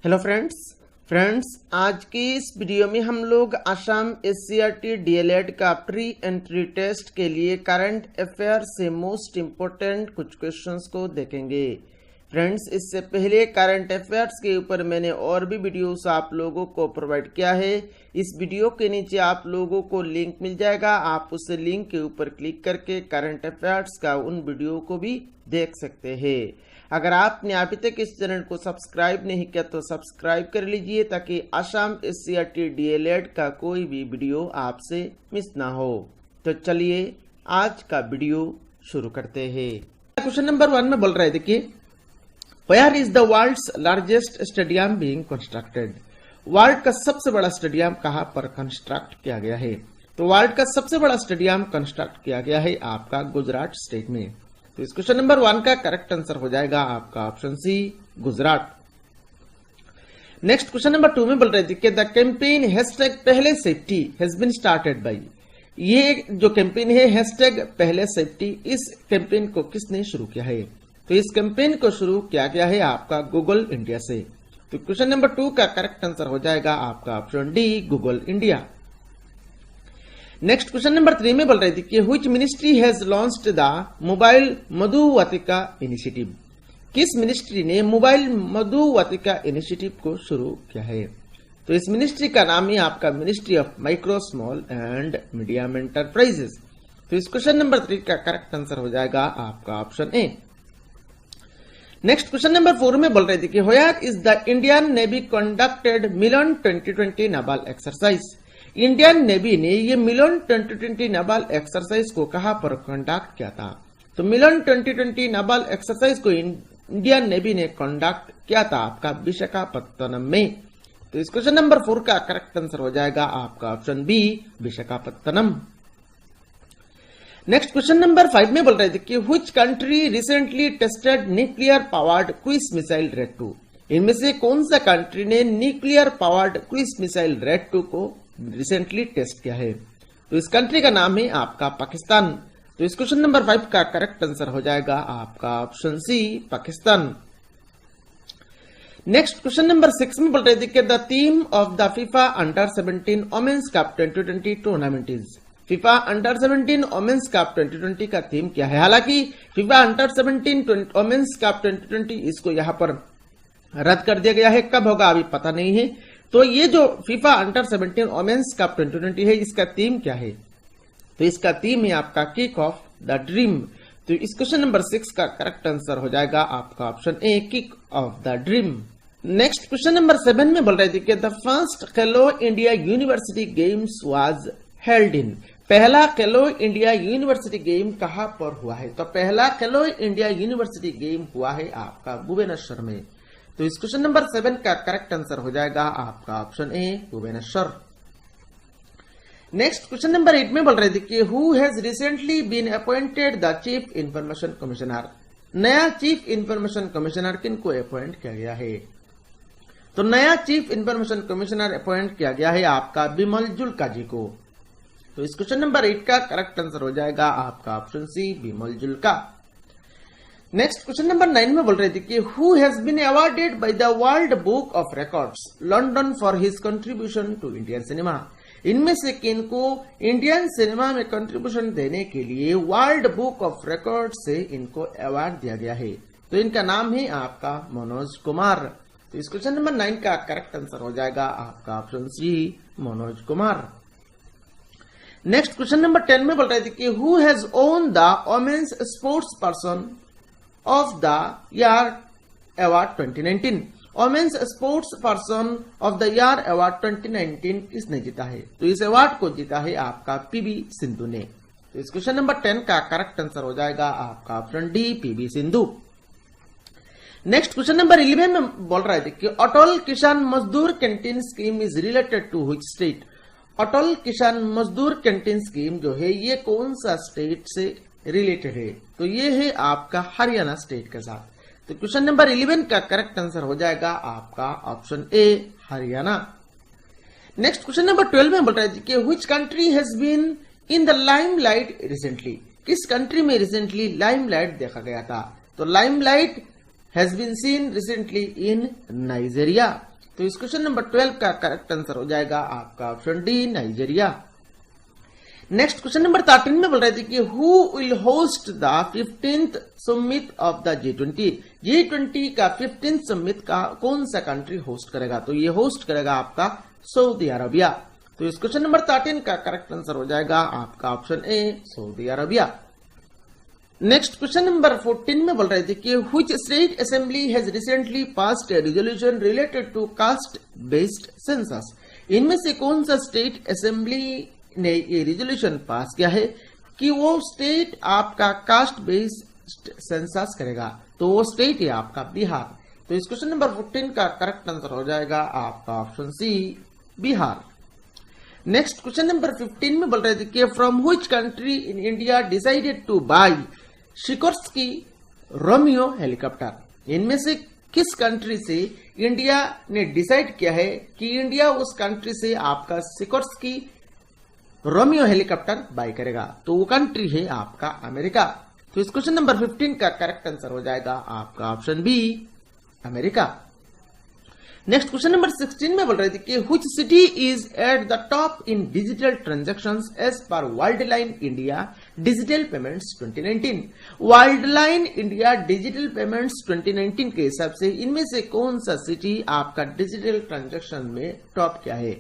Hello friends आज की इस वीडियो में हम लोग असम एससीईआरटी डीएलएड का प्री एंट्री टेस्ट के लिए करंट अफेयर से मोस्ट इम्पोर्टेंट कुछ क्वेश्चंस को देखेंगे। फ्रेंड्स, इससे पहले करंट अफेयर्स के ऊपर मैंने और भी वीडियोस आप लोगों को प्रोवाइड किया है। इस वीडियो के नीचे आप लोगों को लिंक मिल जाएगा, आप उस लिंक के ऊपर क्लिक करके करंट अफेयर्स का उन वीडियो को भी देख सकते हैं। अगर आपने अभी तक इस चैनल को सब्सक्राइब नहीं किया तो सब्सक्राइब कर लीजिए ताकि असम एससीईआरटी डीएलएड का कोई भी वीडियो आपसे मिस ना हो। तो चलिए आज का वीडियो शुरू करते हैं। क्वेश्चन नंबर 1 में बोल रहे हैं, देखिए, where is the world's largest stadium being constructed. World का सबसे बड़ा स्टेडियम कहां पर कंस्ट्रक्ट किया गया है? तो वर्ल्ड का सबसे बड़ा स्टेडियम कंस्ट्रक्ट किया गया है आपका गुजरात स्टेट में। तो इस क्वेश्चन नंबर 1 का करेक्ट आंसर हो जाएगा आपका option C, Gujarat. Next question number 2 में बोल रहे थे कि द कैंपेन हैशटैग पहले safety has been started by. ये जो कैंपेन है हैशटैग पहले सेफ्टी, इस कैंपेन को किसने शुरू किया है? तो इस कैंपेन को शुरू किया गया है आपका गूगल इंडिया से। तो क्वेश्चन नंबर 2 का करेक्ट आंसर हो जाएगा आपका option D, Google India. Next question number 3 में बोल रही थी कि which ministry has launched the mobile Madhuvatika initiative. किस मिनिस्ट्री ने मोबाइल मधुवाटिका इनिशिएटिव को शुरू किया है? तो इस मिनिस्ट्री का नाम है आपका ministry of micro small and medium enterprises. तो इस क्वेश्चन नंबर 3 का करेक्ट आंसर हो जाएगा आपका option A. Next question number 4 में बोल रहे थे कि where is the Indian navy conducted Milan 2020 naval exercise. Indian navy ने ये मिलन 2020 नावल एक्सरसाइज को कहां पर कंडक्ट किया था? तो मिलन 2020 नावल एक्सरसाइज को इंडियन नेवी ने कंडक्ट किया था आपका विशाखापत्तनम में। तो इस क्वेश्चन नंबर 4 का करेक्ट आंसर हो जाएगा आपका option B, Visakhapatnam. Next question number 5 में बोल रहे थे कि which country recently tested nuclear powered cruise missile Raad 2। इनमें से कौन सा कंट्री ने nuclear powered cruise missile Raad 2 को रिसेंटली टेस्ट किया है? तो इस कंट्री का नाम है आपका पाकिस्तान। तो इस क्वेश्चन नंबर 5 का करेक्ट आंसर हो जाएगा आपका option C, Pakistan. Next question number 6 में बोल रहे थे कि the theme of the FIFA under 17 women's cup 2020 tournament is. FIFA under 17 women's cup 2020 का थीम क्या है? हालांकि फीफा अंडर 17 वुमेन्स कप 2020 इसको यहां पर रद्द कर दिया गया है, कब होगा अभी पता नहीं है। तो ये जो फीफा अंडर 17 वुमेन्स कप 2020 है, इसका थीम क्या है? तो इसका थीम है आपका किक ऑफ द ड्रीम। तो इस क्वेश्चन नंबर 6 का करेक्ट आंसर हो जाएगा आपका option A, kick off the dream. Next question number 7 में बोल रहे थे कि the first Khelo India university games was held in. पहला खेलो इंडिया यूनिवर्सिटी गेम कहां पर हुआ है? तो पहला खेलो इंडिया यूनिवर्सिटी गेम हुआ है आपका भुवनेश्वर में। तो इस क्वेश्चन नंबर 7 का करेक्ट आंसर हो जाएगा आपका option A, Bhubaneswar. Next question number 8 में बोल रहे थे कि who has recently been appointed the chief information commissioner. नया चीफ इंफॉर्मेशन कमिश्नर किनको अपॉइंट किया गया है? तो नया चीफ इंफॉर्मेशन कमिश्नर अपॉइंट किया गया है आपका बिमल जुल्का जी को। तो इस क्वेश्चन नंबर 8 का करेक्ट आंसर हो जाएगा आपका option C, Bimal Julka. Next question number 9 में बोल रहे थे कि who has been awarded by the world book of records London for his contribution to Indian cinema. इनमें से किनको इंडियन सिनेमा में कंट्रीब्यूशन देने के लिए वर्ल्ड बुक ऑफ रिकॉर्ड से इनको अवार्ड दिया गया है? तो इनका नाम है आपका मनोज कुमार। तो इस क्वेश्चन नंबर 9 का करेक्ट आंसर हो जाएगा आपका option C, Manoj Kumar. Next question number 10 में बोल रहे थे कि who has won the women's sports person of the year award 2019। Women's sports person of the year award 2019 किसने जीता है? तो इस अवार्ड को जीता है आपका पीवी सिंधु ने। तो इस क्वेश्चन नंबर 10 का करेक्ट आंसर हो जाएगा आपका option D, PV Sindhu. Next question number 11 में बोल रहे थे कि Atal Kisan Mazdoor canteen scheme is related to which state. Atal Kisan Mazdoor canteen scheme जो है ये कौन सा स्टेट से रिलेटेड है? तो ये है आपका हरियाणा स्टेट के साथ। तो क्वेश्चन नंबर 11 का करेक्ट आंसर हो जाएगा आपका option A, Haryana. Next question number 12 में बोल रहे थे कि which country has been in the limelight recently. किस कंट्री में रिसेंटली लाइमलाइट देखा गया था? तो limelight has been seen recently in Nigeria। तो इस क्वेश्चन नंबर 12 का करेक्ट आंसर हो जाएगा आपका option D, Nigeria. Next question number 13 में बोल रहे थे कि who will host the 15th summit of the G20। G20 का 15th समिट का कौन सा कंट्री होस्ट करेगा? तो ये होस्ट करेगा आपका सऊदी अरबिया। तो इस क्वेश्चन नंबर 13 का करेक्ट आंसर हो जाएगा आपका option A, Saudi Arabia. Next question number 14 में बोल रहे थे कि which state assembly has recently passed a resolution related to caste based census. इनमें से कौन सा स्टेट असेंबली ने ये रिजोल्यूशन पास किया है कि वो स्टेट आपका कास्ट बेस्ड सेंसस करेगा? तो वो स्टेट है आपका बिहार। तो इस क्वेश्चन नंबर 14 का करेक्ट आंसर हो जाएगा आपका option C, Bihar. Next question number 15 में बोल रहे थे कि from which country in India decided to buy Sikorsky Romeo helicopter. इनमें से किस कंट्री से इंडिया ने डिसाइड किया है कि इंडिया उस कंट्री से आपका सिकोर्स्की रोमियो हेलीकॉप्टर बाय करेगा? तो वो कंट्री है आपका अमेरिका। तो इस क्वेश्चन नंबर 15 का करेक्ट आंसर हो जाएगा आपका option B, America. Next question number 16 में बोल रहे थे कि which city is at the top in digital transactions as per Worldline India digital payments 2019। Worldline India digital payments 2019 के हिसाब से इनमें से कौन सा सिटी आपका डिजिटल ट्रांजैक्शन में टॉप क्या है?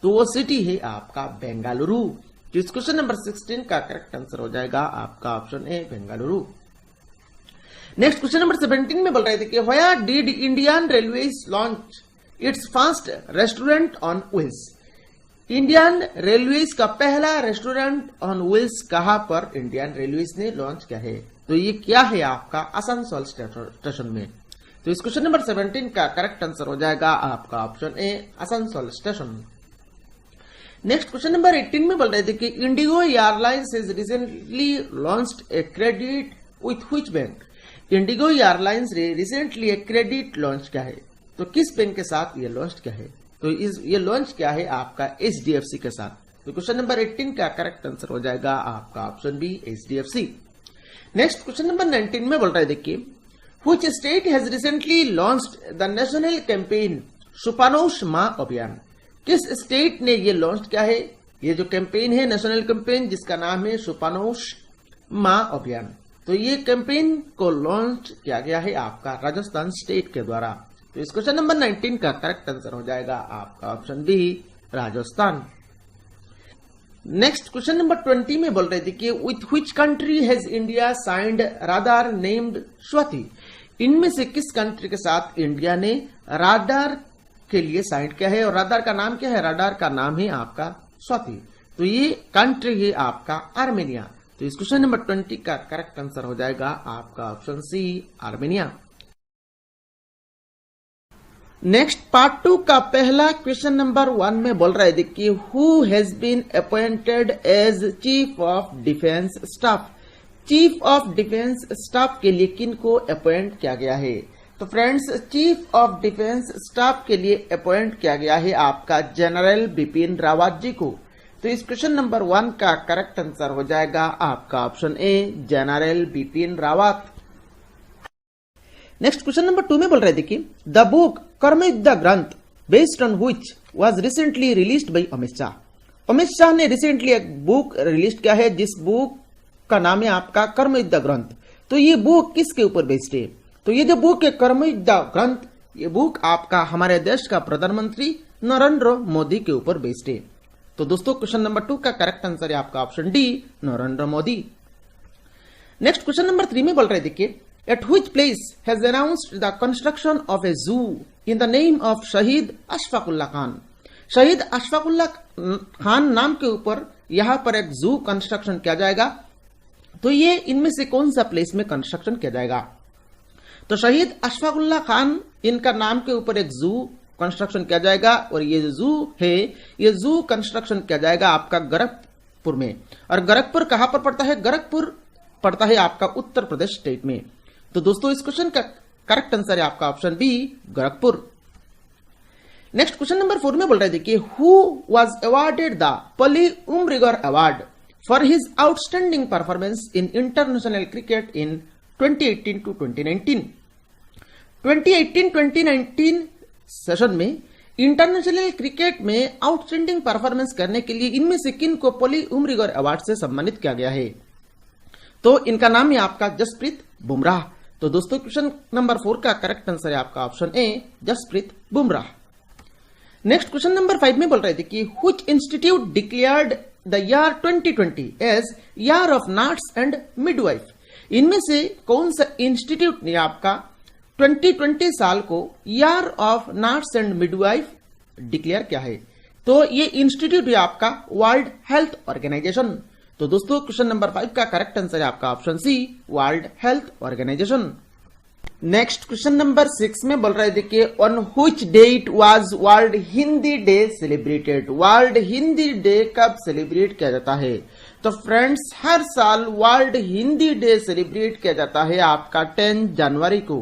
तो वो सिटी है आपका बेंगलुरु। तो इस क्वेश्चन नंबर 16 का करेक्ट आंसर हो जाएगा आपका ऑप्शन ए, बेंगलुरु। नेक्स्ट क्वेश्चन नंबर 17 में बोल रहे थे कि where did Indian railways launch its first restaurant on wheels. Indian railways का पहला रेस्टोरेंट ऑन व्हील्स कहां पर इंडियन रेलवेज ने लॉन्च किया है? तो ये क्या है आपका आसनसोल स्टेशन में। तो इस क्वेश्चन नंबर 17 का करेक्ट आंसर हो जाएगा आपका ऑप्शन ए, Asansol station. Next question number 18 में बोल रहे थे कि Indigo airlines has recently launched a credit with which bank. Indigo airlines ने रिसेंटली एक क्रेडिट लॉन्च किया है। तो किस बैंक के साथ ये लॉन्च किया है? तो ये लॉन्च किया है आपका HDFC के साथ। तो क्वेश्चन नंबर 18 का करेक्ट आंसर हो जाएगा आपका option B, HDFC। Next question number 19 में बोल रहे थे कि which state has recently launched the national campaign Suposhan Maa Abhiyan. किस स्टेट ने ये लॉन्च किया है? ये जो कैंपेन है नेशनल कैंपेन जिसका नाम है सुपानौश मां अभियान। तो ये कैंपेन को लॉन्च किया गया है आपका राजस्थान स्टेट के द्वारा। तो इस क्वेश्चन नंबर 19 का करेक्ट आंसर हो जाएगा आपका option B, Rajasthan. Next question number 20 में बोल रहे थे कि with which country has India signed radar named Swati. इनमें से किस कंट्री के साथ इंडिया ने राडार के लिए साइन किया है और राडार का नाम क्या है? राडार का नाम है आपका स्वाति। तो ये कंट्री है आपका आर्मेनिया। तो इस क्वेश्चन नंबर 20 का करेक्ट आंसर हो जाएगा आपका option C, Armenia. Next part 2 का पहला क्वेश्चन नंबर 1 में बोल रहे थे कि who has been appointed as chief of defence staff. Chief of defence staff के लिए किन को अपॉइंट किया गया है? तो friends, chief of defence staff के लिए अपॉइंट किया गया है आपका जनरल बिपिन रावत जी को। तो इस क्वेश्चन नंबर 1 का करेक्ट आंसर हो जाएगा आपका ऑप्शन ए, general Bipin Rawat. Next question number 2 में बोल रहे थे कि द बुक कर्मयुद्ध ग्रंथ based on which was recently released by Amit Shah. Amit Shah ने रिसेंटली एक बुक रिलीज किया है जिस बुक का नाम है आपका कर्मयुद्ध ग्रंथ। तो ये बुक किसके ऊपर बेस्ड है? तो ये जो बुक है कर्मयुद्ध ग्रंथ, ये बुक आपका हमारे देश का प्रधानमंत्री नरेंद्र मोदी के ऊपर बेस्ड है। तो दोस्तों क्वेश्चन नंबर 2 का करेक्ट आंसर है आपका option D, Narendra Modi. Next question number 3 में बोल रहे थे कि at which place has announced the construction of a zoo in the name of शहीद अशफाकुल्ला खान। शहीद अशफाकुल्ला खान नाम के ऊपर यहां पर एक जू कंस्ट्रक्शन किया जाएगा। तो ये इनमें से कौन सा प्लेस में कंस्ट्रक्शन किया जाएगा? तो शहीद अशफाकुल्ला खान इनका नाम के ऊपर एक जू कंस्ट्रक्शन किया जाएगा और ये जू है, ये जू कंस्ट्रक्शन किया जाएगा आपका गोरखपुर में। और गोरखपुर कहां पर पड़ता है? गोरखपुर पड़ता है आपका उत्तर प्रदेश स्टेट में। तो दोस्तों इस क्वेश्चन का करेक्ट आंसर है आपका option B, Gorakhpur. Next question number 4 में बोल रहे थे कि who was awarded the Polly Umrigar award for his outstanding performance in international cricket in 2018 to 2019। 2018-2019 session में इंटरनेशनल क्रिकेट में आउटस्टैंडिंग परफॉर्मेंस करने के लिए इनमें से किन को पोली उमरिगर अवार्ड से सम्मानित किया गया है? तो इनका नाम है आपका जसप्रीत बुमराह। तो दोस्तों क्वेश्चन नंबर 4 का करेक्ट आंसर है आपका option A Jasprit Bumrah. Next question number 5 में बोल रहे थे कि which institute declared the year 2020 as year of nurse and midwife? इनमें से कौन सा इंस्टीट्यूट ने आपका 2020 साल को year of nurse and midwife declare किया है? तो ये इंस्टीट्यूट है आपका वर्ल्ड हेल्थ ऑर्गेनाइजेशन। तो दोस्तों क्वेश्चन नंबर 5 का करेक्ट आंसर है आपका option C world health organisation. Next question number 6 में बोल रहे थे कि on which date was world Hindi day celebrated? World Hindi day कब सेलिब्रेट किया जाता है? तो फ्रेंड्स हर साल वर्ल्ड हिंदी डे सेलिब्रेट किया जाता है आपका 10 जनवरी को।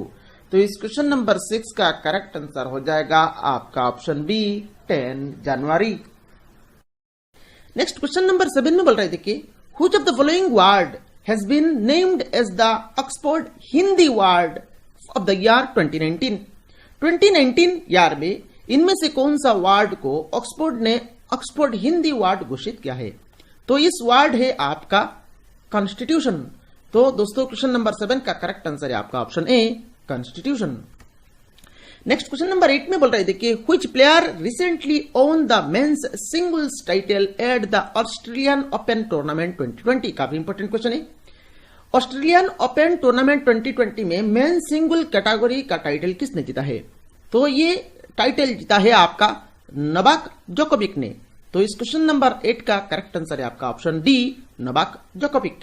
तो इस क्वेश्चन नंबर 6 का करेक्ट आंसर हो जाएगा आपका ऑप्शन बी 10 जनवरी। नेक्स्ट क्वेश्चन नंबर 7 में बोल रहे थे कि which of the following word has been named as the Oxford Hindi word of the year 2019? 2019 year में इनमें से कौन सा वर्ड को ऑक्सफोर्ड ने ऑक्सफोर्ड हिंदी वर्ड घोषित किया है? तो इस वर्ड है आपका कॉन्स्टिट्यूशन। तो दोस्तों क्वेश्चन नंबर 7 का करेक्ट आंसर है आपका option a constitution. Next question number 8 में बोल रहे थे कि which player recently own the men's singles title at the Australian open tournament 2020? काफी इंपॉर्टेंट क्वेश्चन है। ऑस्ट्रेलियन ओपन टूर्नामेंट 2020 में मेन सिंगल कैटेगरी का टाइटल किसने जीता है? तो ये टाइटल जीता है आपका नोवाक जोकोविक ने। तो इस क्वेश्चन नंबर 8 का करेक्ट आंसर है आपका option D Novak Djokovic.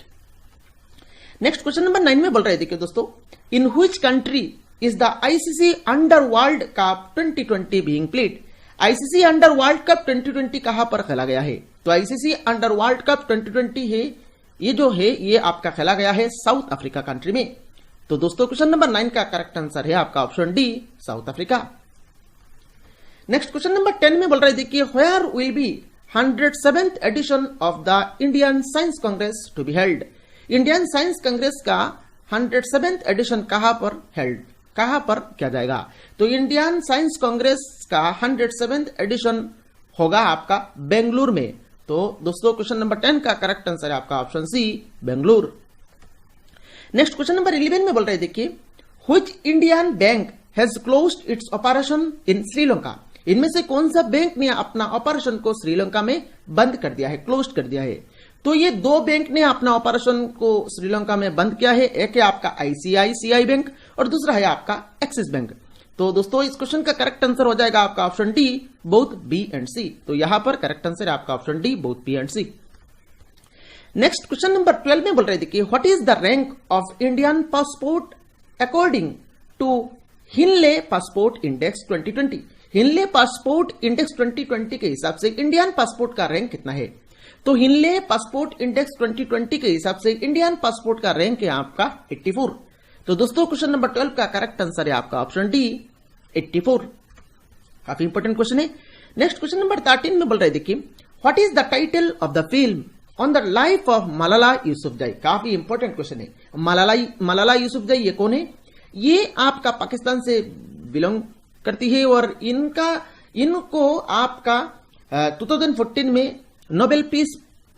Next question number 9 में बोल रहे थे कि दोस्तों in which country is the ICC under world cup 2020 being played? ICC under world cup 2020 कहां पर खेला गया है? तो आईसीसी अंडर वर्ल्ड कप 2020 है ये जो है ये आपका खेला गया है साउथ अफ्रीका कंट्री में। तो दोस्तों क्वेश्चन नंबर 9 का करेक्ट आंसर है आपका option D South Africa. Next question number 10 में बोल रहे थे कि where will be 107th edition of the Indian science congress to be held? Indian science congress का 107th एडिशन कहां पर किया जाएगा? तो इंडियन साइंस कांग्रेस का 107th एडिशन होगा आपका बेंगलुरु में। तो दोस्तों क्वेश्चन नंबर 10 का करेक्ट आंसर है आपका option C Bengaluru. Next question number 11 में बोल रहे थे कि which Indian bank has closed its operation in Sri Lanka? इनमें से कौन सा बैंक ने अपना ऑपरेशन को श्रीलंका में बंद कर दिया है, क्लोज कर दिया है? तो ये दो बैंक ने अपना ऑपरेशन को श्रीलंका में बंद किया है। एक है आपका आईसीआईसीआई बैंक और दूसरा है आपका एक्सिस बैंक। तो दोस्तों इस क्वेश्चन का करेक्ट आंसर हो जाएगा आपका option D both B and C. तो यहां पर करेक्ट आंसर है आपका option D both B and C. Next question number 12 में बोल रहे थे कि what is the rank of Indian passport according to Henley passport index 2020? Henley passport index 2020 के हिसाब से इंडियन पासपोर्ट का रैंक कितना है? तो हिनले पासपोर्ट इंडेक्स 2020 के हिसाब से इंडियन पासपोर्ट का रैंक है आपका 84। तो दोस्तों क्वेश्चन नंबर 12 का करेक्ट आंसर है आपका ऑप्शन डी 84। काफी इंपॉर्टेंट क्वेश्चन है। नेक्स्ट क्वेश्चन नंबर 13 में बोल रहे थे कि what is the title of the film on the life of Malala Yousafzai? काफी इंपॉर्टेंट क्वेश्चन है। मलाला यूसुफजई ये कौन है? ये आपका पाकिस्तान से बिलोंग करती है और इनको आपका 2014 में नोबेल पीस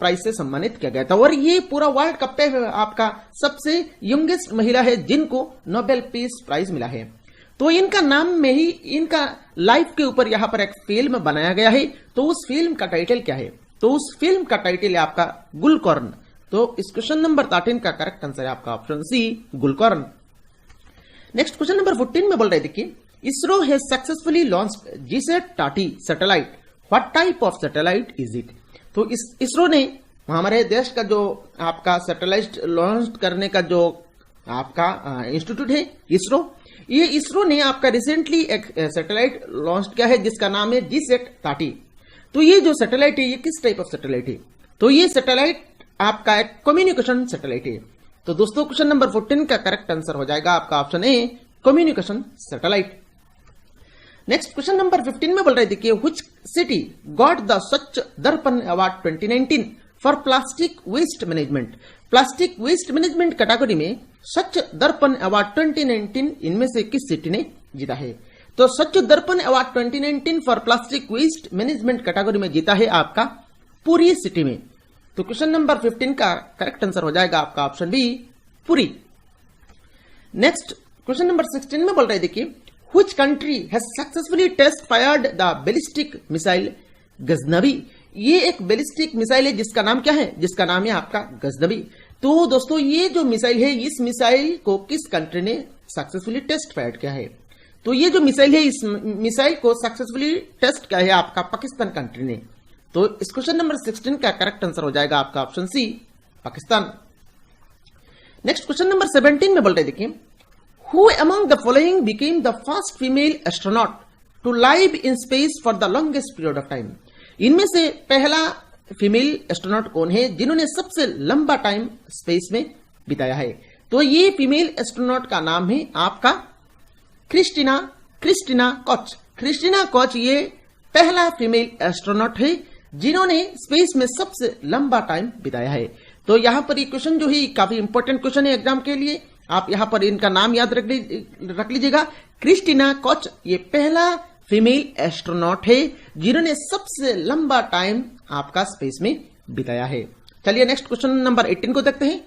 प्राइज से सम्मानित किया गया था और ये पूरा वर्ल्ड कप पे आपका सबसे यंगेस्ट महिला है जिनको नोबेल पीस प्राइज मिला है। तो इनका नाम में ही इनका लाइफ के ऊपर यहां पर एक फिल्म बनाया गया है। तो उस फिल्म का टाइटल क्या है? तो उस फिल्म का टाइटल है आपका गुलकर्न। तो इस क्वेश्चन नंबर 13 का करेक्ट आंसर है आपका ऑप्शन सी गुलकर्न। नेक्स्ट क्वेश्चन नंबर 14 में बोल रहे थे कि ISRO has successfully launched GSAT thirty satellite. What type of satellite is it? तो इस इसरो ने हमारे देश का जो आपका सैटेलाइट लॉन्च करने का जो आपका इंस्टीट्यूट है इसरो, ये इसरो ने आपका रिसेंटली एक सैटेलाइट लॉन्च किया है जिसका नाम है जीसैट-30। तो ये जो सैटेलाइट है ये किस टाइप ऑफ सैटेलाइट है? तो ये सैटेलाइट आपका एक कम्युनिकेशन सैटेलाइट है। तो दोस्तों क्वेश्चन नंबर 14 का करेक्ट आंसर हो जाएगा आपका ऑप्शन ए communication satellite. Next question number 15 में बोल रहे थे कि which city got the Swachh Darpan award 2019 for plastic waste management? Plastic waste management category में स्वच्छ दर्पण अवार्ड 2019 इनमें से किस सिटी ने जीता है? तो तो Swachh Darpan award 2019 for plastic waste management category में जीता है आपका पुरी सिटी में। तो क्वेश्चन नंबर 15 का करेक्ट आंसर हो जाएगा आपका option B, Puri. Next question number 16 में बोल रहे देखिए, which country has successfully test fired the ballistic missile Ghaznavi. ये एक बैलिस्टिक मिसाइल है जिसका नाम क्या है, जिसका नाम है आपका गजनवी। तो दोस्तों ये जो मिसाइल है, इस मिसाइल को किस कंट्री ने सक्सेसफुली टेस्ट फायर किया है? तो ये जो मिसाइल है, इस मिसाइल को सक्सेसफुली टेस्ट किया है आपका पाकिस्तान कंट्री ने। तो इस क्वेश्चन नंबर 16 का करेक्ट आंसर हो जाएगा आपका option C, Pakistan. Next question number 17 में बोल रहे देखिए, who among the following became the first female astronaut to live in space for the longest period of time. इनमें से पहला फीमेल एस्ट्रोनॉट कौन है जिन्होंने सबसे लंबा टाइम स्पेस में बिताया है? तो ये फीमेल एस्ट्रोनॉट का नाम है आपका क्रिस्टीना कोच। क्रिस्टीना कोच ये पहला फीमेल एस्ट्रोनॉट है जिन्होंने स्पेस में सबसे लंबा टाइम बिताया है। तो यहां पर ये क्वेश्चन जो है काफी इंपॉर्टेंट क्वेश्चन है एग्जाम के लिए, आप यहां पर इनका नाम याद रख लीजिएगा। क्रिस्टीना कोच ये पहला फीमेल एस्ट्रोनॉट है जिन्होंने सबसे लंबा टाइम आपका स्पेस में बिताया है। चलिए नेक्स्ट क्वेश्चन नंबर 18 को देखते हैं।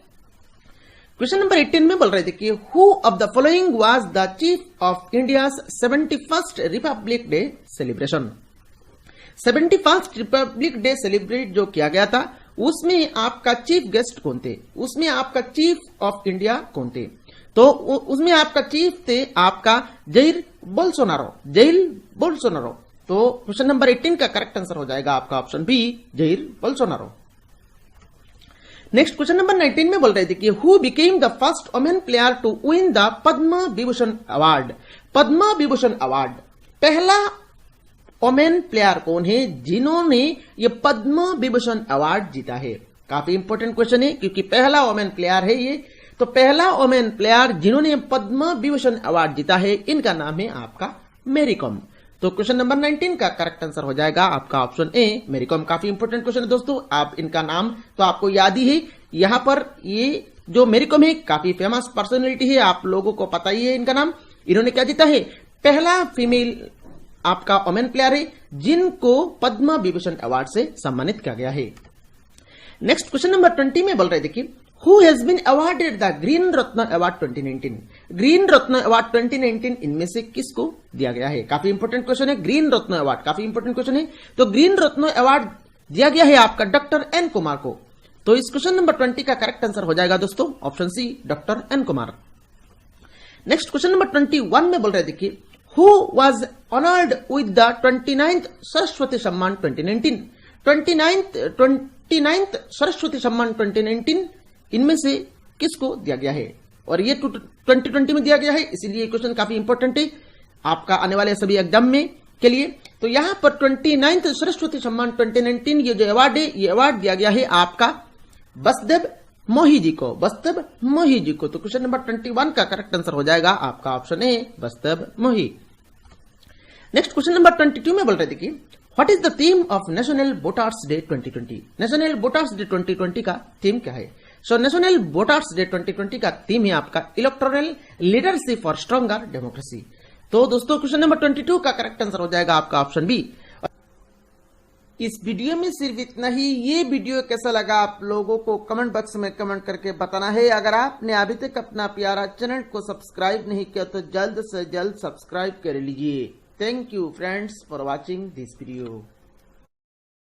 क्वेश्चन नंबर 18 में बोल रहे थे कि who of the following was the chief of India's 71st Republic day celebration. 71st Republic day celebrate जो किया गया था उसमें आपका चीफ गेस्ट कौन थे, उसमें आपका चीफ ऑफ इंडिया कौन थे? तो उसमें आपका चीफ थे आपका जैर बोल्सोनारो। तो क्वेश्चन नंबर 18 का करेक्ट आंसर हो जाएगा आपका option B, Jair Bolsonaro. Next question number 19 में बोल रहे थे कि who became the first women player to win the Padma Vibhushan award. Padma Vibhushan award पहला वुमेन प्लेयर कौन है जिन्होंने ये पद्म विभूषण अवार्ड जीता है? काफी इंपॉर्टेंट क्वेश्चन है क्योंकि पहला वुमेन प्लेयर है ये। तो पहला वुमेन प्लेयर जिन्होंने पद्म विभूषण अवार्ड जीता है इनका नाम है आपका मैरी कॉम। तो क्वेश्चन नंबर 19 का करेक्ट आंसर हो जाएगा आपका ऑप्शन ए, मैरी कॉम। काफी इंपॉर्टेंट क्वेश्चन है दोस्तों, आप इनका नाम तो आपको याद ही है। यहां पर ये जो मैरी कॉम है काफी फेमस पर्सनैलिटी है, आप लोगों को पता ही है इनका नाम। इन्होंने क्या जीता है? पहला फीमेल आपका वुमेन प्लेयर है जिनको पद्म विभूषण अवार्ड से सम्मानित किया गया है। नेक्स्ट क्वेश्चन नंबर 20 में बोल रहे देखिए, who has been awarded the green Ratna award 2019। Green Ratna award 2019 इनमें से किसको दिया गया है? काफी इंपॉर्टेंट क्वेश्चन है, ग्रीन रत्न अवार्ड काफी इंपॉर्टेंट क्वेश्चन है। तो ग्रीन रत्न अवार्ड दिया गया है आपका डॉक्टर एन कुमार को। तो इस क्वेश्चन नंबर 20 का करेक्ट आंसर हो जाएगा दोस्तों option C, doctor N Kumar. Next question number 21 में बोल रहे देखिए, who was honoured with the 29th Saraswati Samman 2019। 29th Saraswati Samman 2019 इनमें से किसको दिया गया है? और ये 2020 में दिया गया है, इसीलिए क्वेश्चन काफी इंपॉर्टेंट है आपका आने वाले सभी एग्जाम में के लिए। तो यहां पर 29th सरस्वती सम्मान 2019 ये जो अवार्ड है, ये अवार्ड दिया गया है आपका बसदेव मोही जी को। बसदेव मोही जी को। तो क्वेश्चन नंबर 21 का करेक्ट आंसर हो जाएगा आपका ऑप्शन ए, बसदेव मोही। नेक्स्ट क्वेश्चन नंबर 22 में बोल रहे थे कि what is the theme of national voters day 2020। National voters day 2020 का थीम क्या है? सो नेशनल वोटर्स डे 2020 का थीम है आपका electoral leadership for stronger democracy. तो दोस्तों क्वेश्चन नंबर 22 का करेक्ट आंसर हो जाएगा आपका ऑप्शन बी। इस वीडियो में सिर्फ इतना ही। ये वीडियो कैसा लगा आप लोगों को कमेंट बॉक्स में कमेंट करके बताना है। अगर आपने अभी तक अपना प्यारा चैनल को सब्सक्राइब नहीं किया तो जल्द से जल्द सब्सक्राइब कर लीजिए। Thank you friends for watching this video.